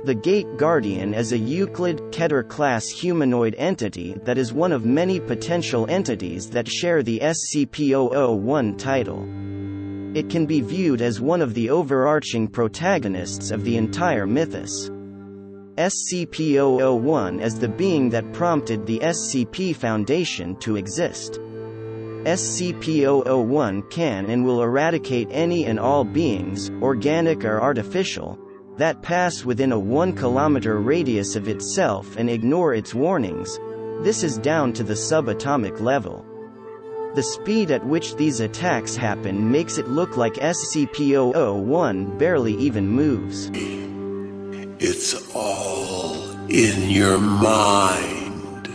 The Gate Guardian is a Euclid-Keter-class humanoid entity that is one of many potential entities that share the SCP-001 title. It can be viewed as one of the overarching protagonists of the entire mythos. SCP-001 is the being that prompted the SCP Foundation to exist. SCP-001 can and will eradicate any and all beings, organic or artificial, that pass within a 1-kilometer radius of itself and ignore its warnings. This is down to the subatomic level. The speed at which these attacks happen makes it look like SCP-001 barely even moves. It's all in your mind.